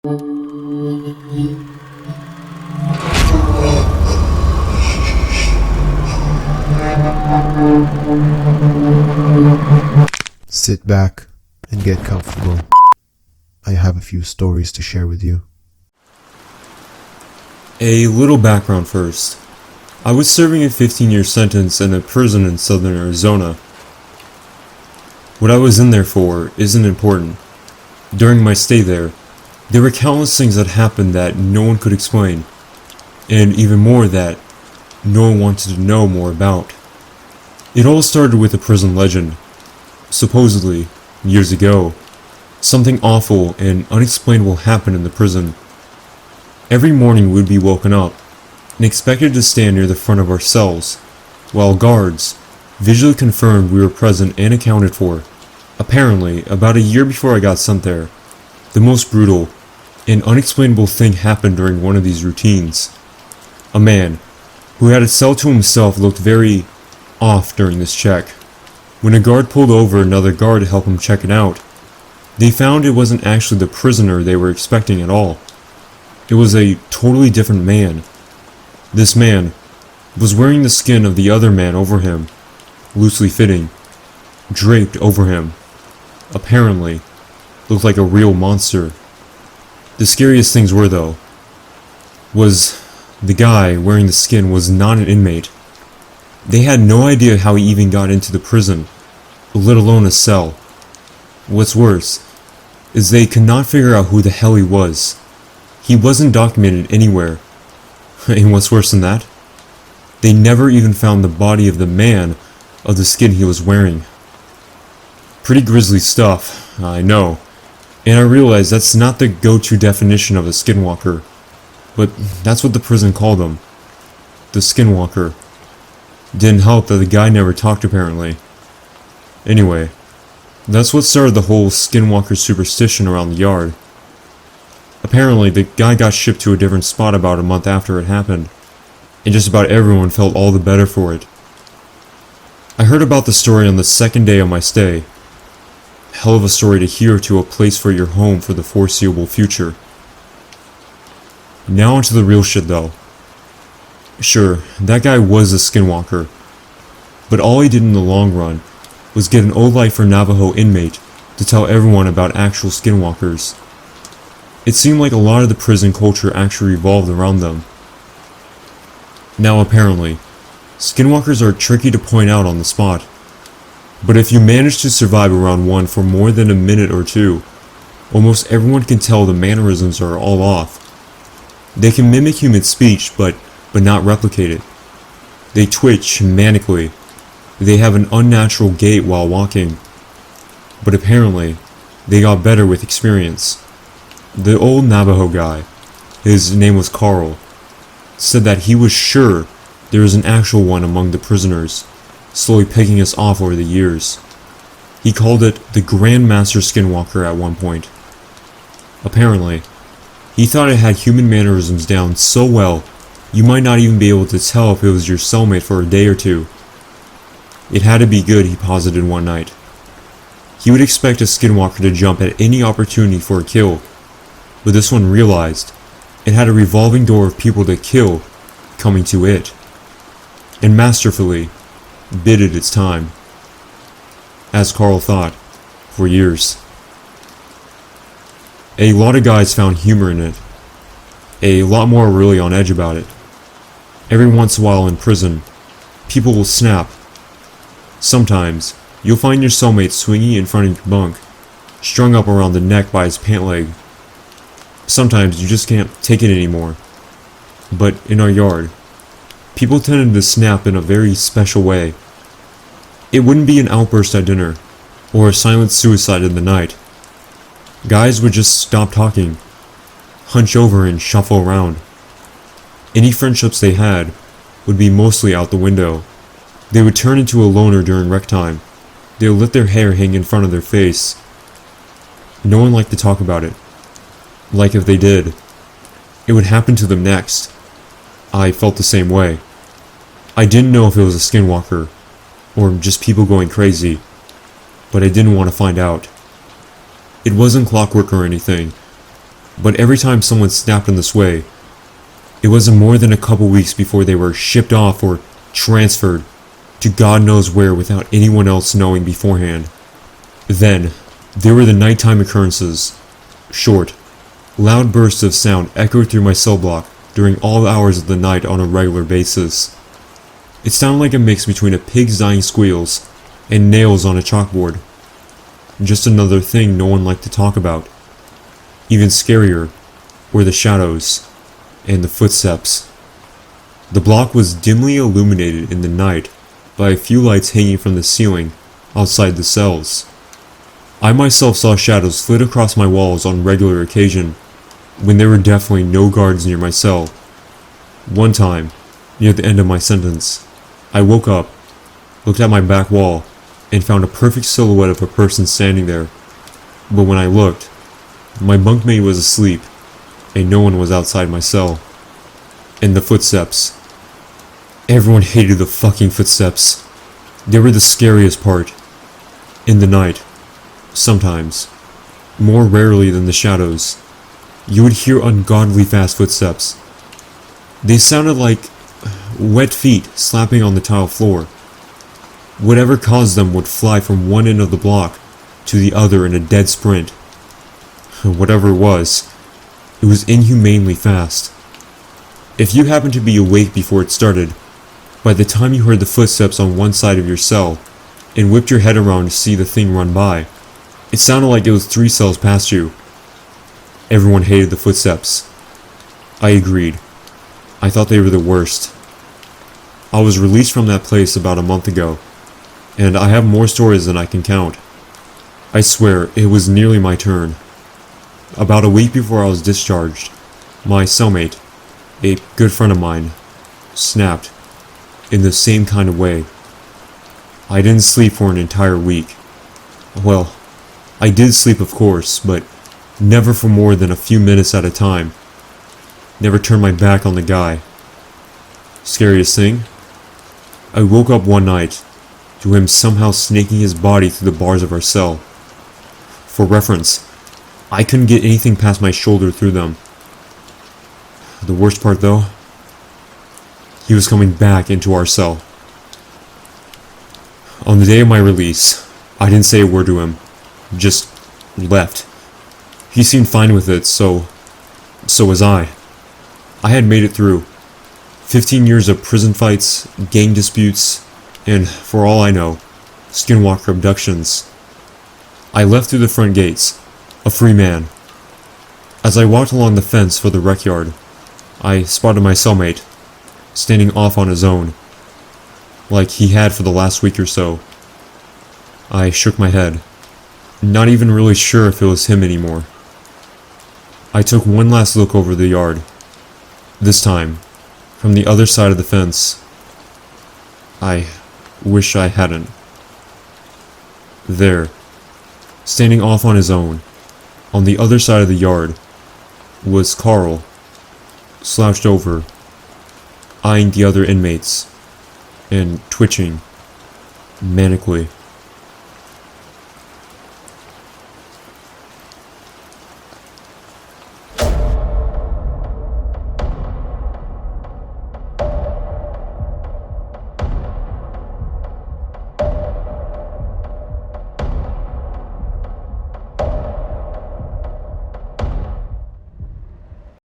Sit back and get comfortable. I have a few stories to share with you. A little background first. I was serving a 15-year sentence in a prison in southern Arizona. What I was in there for isn't important. During my stay there were countless things that happened that no one could explain, and even more that no one wanted to know more about. It all started with a prison legend. Supposedly, years ago, something awful and unexplainable happened in the prison. Every morning we would be woken up and expected to stand near the front of our cells, while guards visually confirmed we were present and accounted for. Apparently, about a year before I got sent there, the most brutal and unexplainable thing happened during one of these routines. A man who had a cell to himself looked very off during this check. When a guard pulled over another guard to help him check it out, they found it wasn't actually the prisoner they were expecting at all. It was a totally different man. This man was wearing the skin of the other man over him, loosely fitting, draped over him. Apparently, looked like a real monster. The scariest things were, though, was the guy wearing the skin was not an inmate. They had no idea how he even got into the prison, let alone a cell. What's worse is they could not figure out who the hell he was. He wasn't documented anywhere. And what's worse than that? They never even found the body of the man of the skin he was wearing. Pretty grisly stuff, I know. And I realize that's not the go-to definition of a Skinwalker, but that's what the prison called him. The Skinwalker. Didn't help that the guy never talked apparently. Anyway, that's what started the whole Skinwalker superstition around the yard. Apparently, the guy got shipped to a different spot about a month after it happened, and just about everyone felt all the better for it. I heard about the story on the second day of my stay. Hell of a story to hear to a place for your home for the foreseeable future. Now onto the real shit though. Sure, that guy was a Skinwalker, but all he did in the long run was get an old lifer Navajo inmate to tell everyone about actual Skinwalkers. It seemed like a lot of the prison culture actually revolved around them. Now apparently, Skinwalkers are tricky to point out on the spot, but if you manage to survive around one for more than a minute or two, almost everyone can tell the mannerisms are all off. They can mimic human speech, but not replicate it. They twitch manically. They have an unnatural gait while walking. But apparently, they got better with experience. The old Navajo guy, his name was Carl, said that he was sure there was an actual one among the prisoners, slowly picking us off over the years. He called it the Grand Master Skinwalker at one point. Apparently, he thought it had human mannerisms down so well you might not even be able to tell if it was your cellmate for a day or two. It had to be good, he posited one night. He would expect a Skinwalker to jump at any opportunity for a kill, but this one realized it had a revolving door of people to kill coming to it, and masterfully bided its time. As Carl thought, for years. A lot of guys found humor in it. A lot more are really on edge about it. Every once in a while in prison, people will snap. Sometimes, you'll find your cellmate swinging in front of your bunk, strung up around the neck by his pant leg. Sometimes you just can't take it anymore. But in our yard, people tended to snap in a very special way. It wouldn't be an outburst at dinner, or a silent suicide in the night. Guys would just stop talking, hunch over and shuffle around. Any friendships they had would be mostly out the window. They would turn into a loner during rec time. They would let their hair hang in front of their face. No one liked to talk about it. Like if they did, it would happen to them next. I felt the same way. I didn't know if it was a Skinwalker, or just people going crazy, but I didn't want to find out. It wasn't clockwork or anything. but every time someone snapped in this way, it wasn't more than a couple weeks before they were shipped off or transferred to God knows where without anyone else knowing beforehand. Then, there were the nighttime occurrences. Short, loud bursts of sound echoed through my cell block during all hours of the night on a regular basis. It sounded like a mix between a pig's dying squeals and nails on a chalkboard. Just another thing no one liked to talk about. Even scarier were the shadows and the footsteps. The block was dimly illuminated in the night by a few lights hanging from the ceiling outside the cells. I myself saw shadows flit across my walls on regular occasion, when there were definitely no guards near my cell. One time, near the end of my sentence, I woke up, looked at my back wall, and found a perfect silhouette of a person standing there. But when I looked, my bunkmate was asleep, and no one was outside my cell. And the footsteps. Everyone hated the fucking footsteps. They were the scariest part. In the night, sometimes, more rarely than the shadows, you would hear ungodly fast footsteps. They sounded like wet feet slapping on the tile floor. Whatever caused them would fly from one end of the block to the other in a dead sprint. Whatever it was inhumanely fast. If you happened to be awake before it started, by the time you heard the footsteps on one side of your cell and whipped your head around to see the thing run by, it sounded like it was 3 cells past you. Everyone hated the footsteps. I agreed. I thought they were the worst. I was released from that place about a month ago, and I have more stories than I can count. I swear, it was nearly my turn. About a week before I was discharged, my cellmate, a good friend of mine, snapped in the same kind of way. I didn't sleep for an entire week. Well, I did sleep of course, but never for more than a few minutes at a time. Never turned my back on the guy. Scariest thing? I woke up one night to him somehow snaking his body through the bars of our cell. For reference, I couldn't get anything past my shoulder through them. The worst part though, he was coming back into our cell. On the day of my release, I didn't say a word to him, just left. He seemed fine with it, so was I. I had made it through 15 years of prison fights, gang disputes, and, for all I know, Skinwalker abductions. I left through the front gates, a free man. As I walked along the fence for the rec yard, I spotted my cellmate, standing off on his own, like he had for the last week or so. I shook my head, not even really sure if it was him anymore. I took one last look over the yard, this time, from the other side of the fence. I wish I hadn't. There, standing off on his own, on the other side of the yard, was Carl, slouched over, eyeing the other inmates, and twitching, manically.